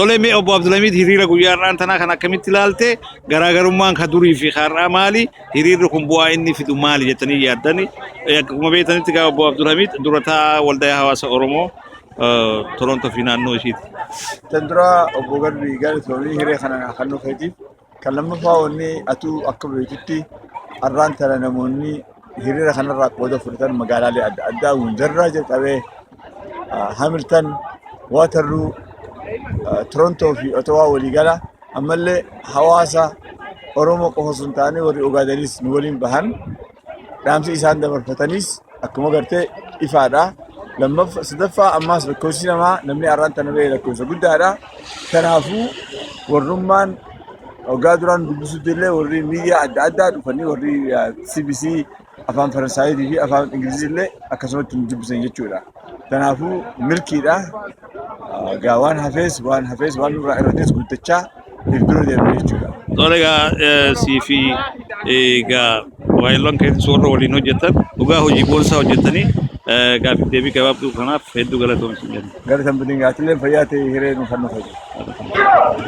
Tole mee obbo Abdulhamid hiriira guyyaarraan tanaa kan akkamitti ilaalte garaagarummaan ka durii fi har'aa maali hiriirri kun bu'aa inni fidu maali jettanii yaaddani akkuma beektanitti gaa obbo Abdulhamid durataa waldaa hawaasa Oromoo Toronto fi naannoo ishiiti. Tandura obbo Garbi galatoomii hiree kana kan dhufeetiif kan lammaffaa wanni atuu akka beektutti har'aan tana namoonni hiriira kanarraa qooda fudhatan magaalaalee adda addaa hundarraa jalqabee Hamilton, Waterloo, Toronto fi Ottawa waliigala ammallee hawaasa Oromoo qofa osoo hin taane warri Ogaadeniis nu waliin bahan dhaamsi isaan dabarfatanis akkuma gartee ifaadha. Lammaffaa sadaffaa ammaas lakkoofsi namaa namni har'aan tana bahee lakkoofsa guddaadha. Kanaafuu warrummaan waggaa duraan dubbisuutti illee warri miidiyaa adda addaa dhufanii warri CBC afaan Faransaayii fi afaan Ingilizii illee akkasumatti nu dubbisan jechuudha. Kanaafuu milkiidha. Waan hafees waan nurraa irrattis guddachaa iddoo deemnee jechuudha. Tole egaa sii fi egaa waayilloon keessi warra waliin hojjetan dhugaa hojii boonsaa hojjetanii gaaffii deebii gabaabduu kanaaf hedduu galatoomsin jenna. Galatan bilingaatilee fayyaa ta'e hiree nu kan nu fayyadu.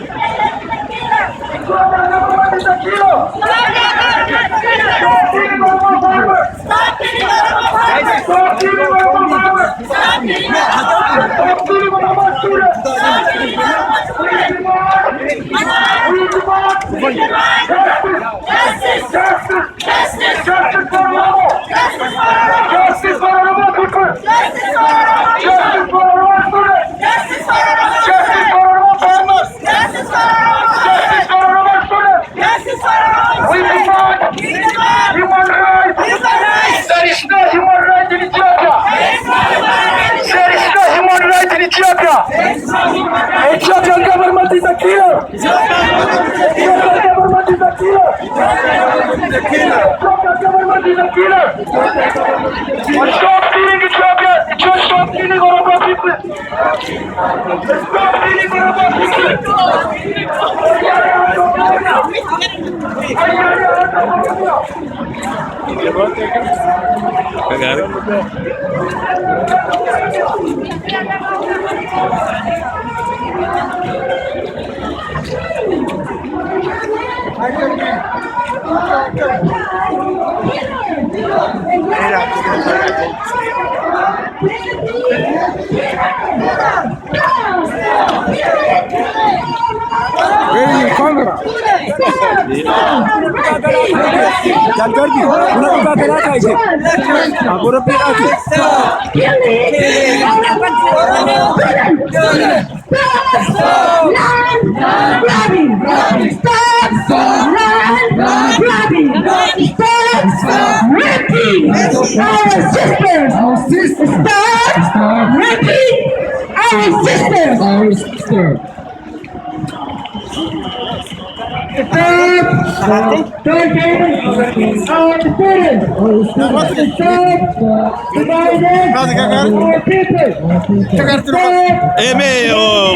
Ethiopian government is a killer. Ethiopian government is a killer. Ethiopian government is a killer. Stop killing Ethiopia. Stop killing Oromo people. Stop killing Oromo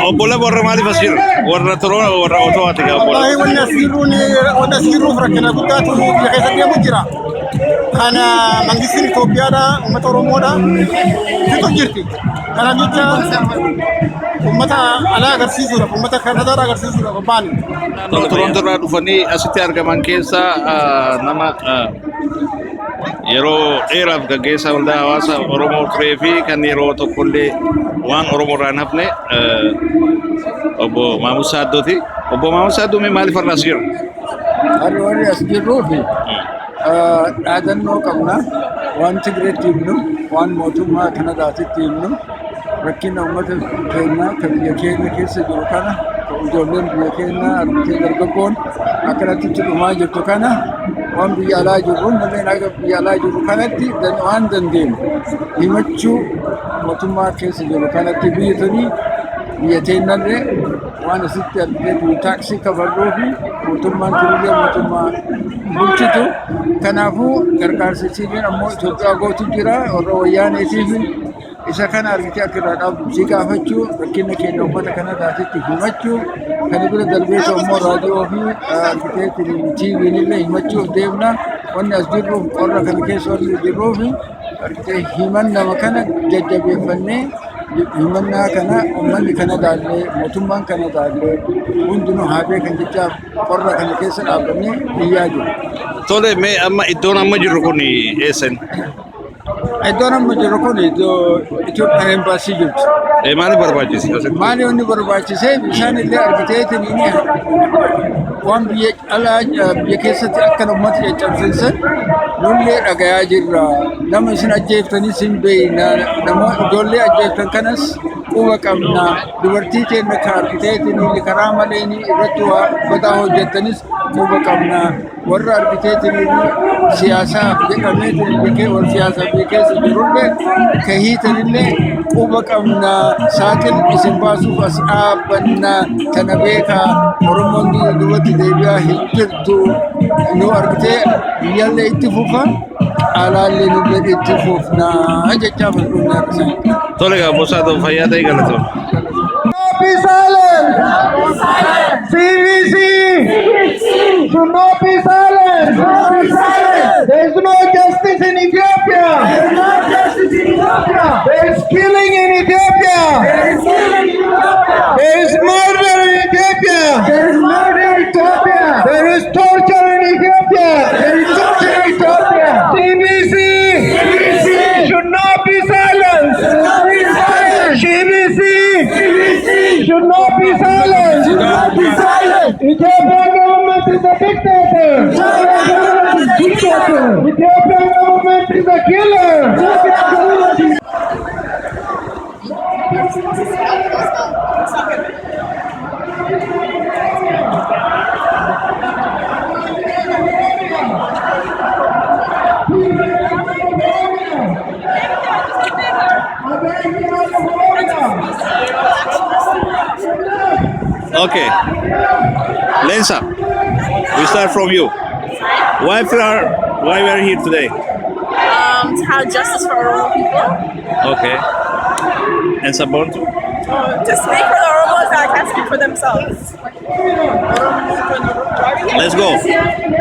obbola warra maaliif as jiru? Warra Toronto warra Ottawaati gaa obbola. Wanti asiruuf rakkina guddaatu biyya keessa deemu jira. Kana mangistiin Itoophiyaadha, uummata Oromoodha. Fixu jirti. Kana jecha uummata alaa agarsiisuudhaaf, uummata Kanadaadha agarsiisuudhaaf abbaani. Toronto irraa dhufanii asitti argaman keessa nama yeroo dheeraaf gaggeessaa waldaa hawaasa Oromoo turee fi kan yeroo tokkollee waan Oromoo irraa hin hafne obbo Maamus Saaddooti. Obbo Maamus Saaddoo mee maaliif har'a as jiru? Warri as jirruufi dhaadannoo qabna waan Tigireetti himnu waan mootummaa Kanadaatitti himnu rakkina uummata keenyaa kan biyya keenya keessa jiru kana ijoolleen biyya keenyaa argitee dargaggoon akkanatti dhumaa jirtu kana waan biyya alaa jirru nameen akka biyya alaa jirru kanatti waan dandeenyu himachuu mootummaa keessa jiru kanatti biyya tanii biyya teenyallee waan asitti argitee taaksii kabarruu fi mootummaan turullee mootummaa bulchitu. Kanaafuu gargaarsa isiin ammoo Itoophiyaa gootu jira warra wayyaaneetiif isa kana argitee akka irraa dhaabdu si gaafachuu rakkina keenya uummata Kanadaatitti himachuu kan bira darbeetu ammoo raadiyoo fi argitee TV'n illee himachuuf deemna. Wanni as jirruuf qorra kana keessa wanni jirruuf argitee himan nama kana jajjabeeffannee himannaa kana uummanni Kanadaallee mootummaan Kanadaallee hundinuu haa beekan jecha qorra kana keessa dhaabannee iyyaa jiru. Tole mee amma iddoon amma jirru kun eessan? Iddoon amma jiru kun iddoo Itoophiyaan embaasii jirti. Maaliif barbaachise? Maali wanni barbaachisee bishaan illee argiteetiin inni waan biyya alaa biyya keessatti akka uummata caccabsiisan nullee dhagayaa jirra. Nama isin ajjeeftanii sin beeyna nama ijoollee ajjeeftan kanas quba qabna. Dubartii keenya kan argiteetiin karaa malee irratti waa badaa hojjettanis quba qabna. Warra argiteetiin siyaasaaf jedhameetiin beekee wal siyaasaa beekeessa jirullee kahiitanillee quba qabna. Saatiin isin baasuuf as dhaabbanna kana beekaa Oromoon duubatti deebi'aa hin jirtu nu argitee biyyaallee itti fufa alaallee nullee itti fufna jechaa bal'uunaa isaa. Tole gaa bosaa ta'u fayyaa ta'e galatoom. Be silent! CBC! Should not be silent! There is no justice in Ethiopia! There is killing in Ethiopia! There is murder in Ethiopia! There is torture in Ethiopia! CBC! Should not be silent! CBC! Should not be silent! Ethiopian government is a dictator! Ethiopian government is a killer! Okay. Lensa, we start from you. Why we are here today? To have justice for Oromo people. Okay. And support? To speak for the Oromos that can't speak for themselves. Let's go.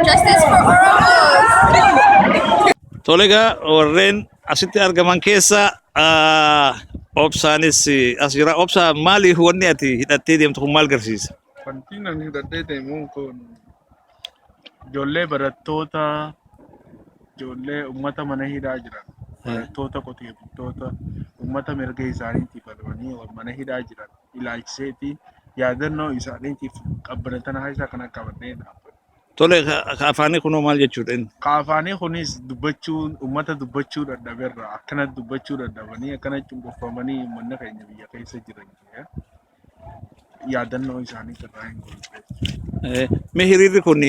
Justice for Oromos. Tolega warreen asitti argaman keessa obsaanis as jira. Obsa maali wanni ati hidhattee deemtu kun maal garsiisa? Wanti ani hidhadhee deemu kun ijoollee barattoota, ijoollee uummata mana hidhaa jiran, barattoota qotee bultoota, uummata mirga isaaniitiif falmanii mana hidhaa jiran ilaalchiseeti yaadannoo isaaniitiif qabbanatan haasaa kana qabannee dhaabbanne. Tole afaanii kunoo maal jechuudha inni? Afaanii kunis dubbachuu uummata dubbachuu dadhabeerra akkana dubbachuu dadhabanii akkana cunqurfamanii uummanni keenya biyya keessa jiran yaadannoo isaanii irraa hin golbeessu. Mee hiriirri kun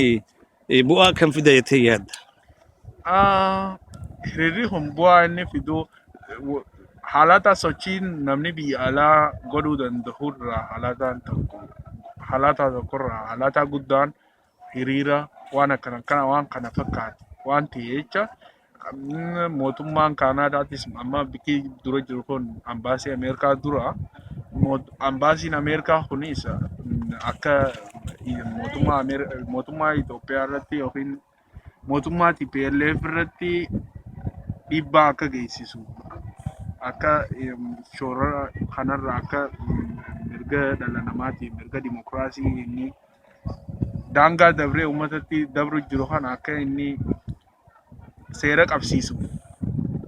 bu'aa kan fida jettee yaadda? Hiriirri kun bu'aa inni fidu haalata sochiin namni biyya alaa godhuu danda'u irraa haalata tokkorraa haalata guddaan hiriira waan kana fakkaatu waan ta'e jecha mootummaan Kaanaadaatis amma bikki dura jiru kun ambaasii Ameerikaa dura ambaasiin Ameerikaa kunis akka mootummaa Itoophiyaa irratti yookiin mootummaa TPLF irratti dhiibbaa akka geessisu akka shoora kanarra akka mirga dhala namaatiif mirga dimokiraasii inni daangaa dabree uummatatti dabru jiru kana akka inni seera qabsiisu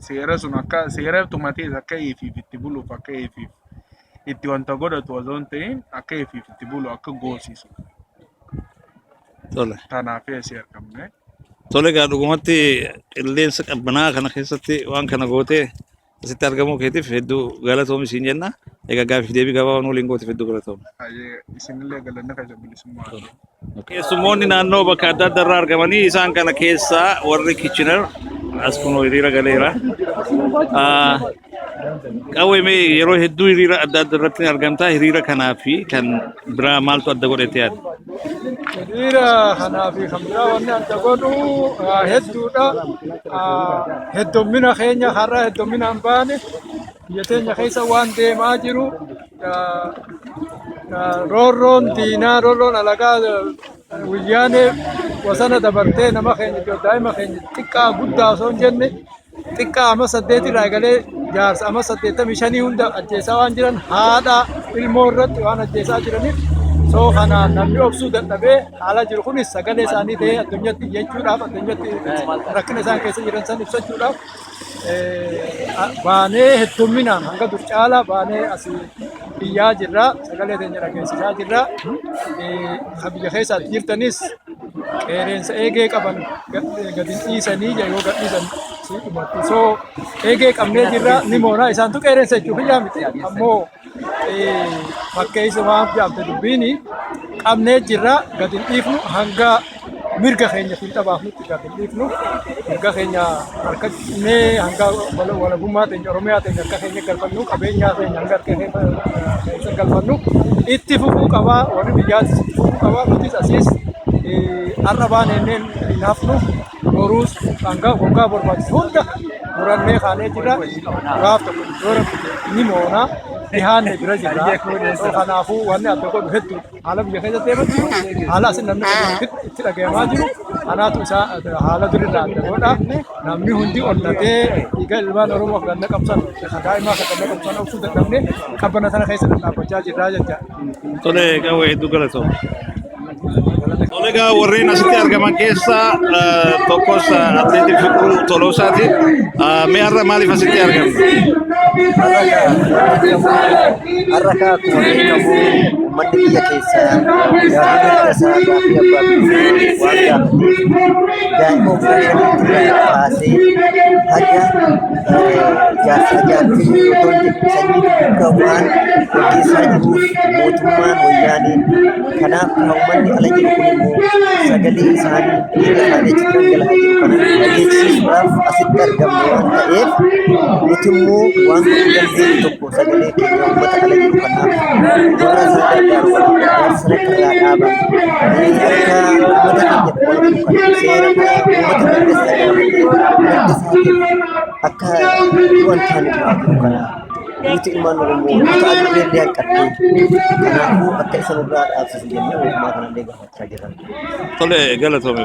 seera sun akka seera tumatees akka eefiif itti buluuf akka eefiif itti wanta godhatu osoo hin ta'in akka eefiif itti bulu akka goosisu. Tole. Kanaaf asii argamne. Tole gaa dhugumatti qilleensa qabbanaa kana keessatti waan kana gootee asitti argamuu keetiif hedduu galatoomi siin jenna. Egaa gaaffii deebii gabaabaa waliin gooteef hedduu galatoomi. Isinillee galanna kan bilisummaa. Keessummoonni naannoo bakka adda addaa irraa argamanii isaan kana keessaa warri Kitchener as kunoo hiriira galeera. Qawwee yeroo hedduu hiriira adda addaa irratti argamtaa hiriira kanaa fi kan biraa maaltu adda godhatee yaadda? Hiriira kanaa fi kan biraa wanni adda godhu hedduudha. Heddummina keenya har'a heddummina hin baane biyya teenya keessa waan deemaa jiru roorroon diinaa roorroon alagaa guyyaanee wasana dabartee nama keenya daa'ima keenya xiqqaa guddaa osoo hin jenne xiqqaa amma 8 irraa egalee jaarsa amma 85 hunda ajjeesaa waan jiran haadha ilmoo irratti waan ajjeesaa jiraniif soo kanaan namni obsuu dadhabee haala jiru kunis sagalee isaanii ta'ee addunyatti iyyachuudhaaf addunyatti rakkina isaan keessa jiran san ibsachuudhaaf baanee heddumminaan hanga dur caalaa baanee asii biyyaa jirra sagalee teenya dhageessisaa jirra biyya keessaatti jirtanis qeereensa eegee qaban gadi dhiisanii yoo gad dhiisan siidhumatti soo eegee qabnee jirra ni moonaa isaantu qeereensa jechuuf iyyaa miti ammoo fakkeessa waan jaamte dubbiini qabnee jirra gadi dhiifnu hanga mirga keenya fiixa baafnutti gadi dhiifnu mirga keenya harkannee hanga walabummaa teenya oromiyaa teenya harka keenya galfannu qabeenyaa teenya hanga harka keessa galfannu itti fufuu qabaa warri biyyaatis fufuu qabaa nutis asiis har'a baaneen hin hafnu boruus hanga hoggaa barbaachisu hunda murannee kaanee jirra gaaf tokko doora ni moona dhihaanne bira jirra kanaafuu wanni adda godhu hedduu haala biyya keessatti deemaa jiru haala asin namni itti dhagayamaa jiru kanaatu isaa haala durirraa adda godha namni hundi onnatee dhiiga ilmaan oromoof ganna qabsan daa'imaa kan ganna qabsan obsuu dadhabne qabbana sana keessa dhaabbachaa jirraa jecha. Tole qawwee hedduu galatooma. Egaa warreen asitti argaman keessaa tokkos atileetii Fiqiruu Toloosaati. Mee har'a maaliif asitti argamne? Har'a akkuma beekamu uummanni biyya keessaa gaafii isaa gaafii abbaa biyyee waan gaafateef daa'ima ofii kaasee haga jaarsaa jaartii otoo hin jedhin sanyii gawwaan gaggeessaa jiruuf mootummaan wayyaanee kanaaf uummanni ala jiru kun immoo sagalee isaanii dhiiga isaanii achi dhangala'aa jiru kana dhageessisuudhaaf asitti argamne waan ta'eef nuti immoo waan godhuu dandeenyu tokko sagalee keenya uummata ala jiru kanaaf warra isaa gargaaru gargaarsa akka irraa dhaaban akka uummata keenya dabalatu kan seera uummata mirga akka wantaan irraa jiru kana nuti ilmaan oromoo nuti adurree illee hanqattee kanaafuu akka isa nurraa dhaabsisu jennee mootummaa kanallee gaafachaa jirra. Tole galatoome.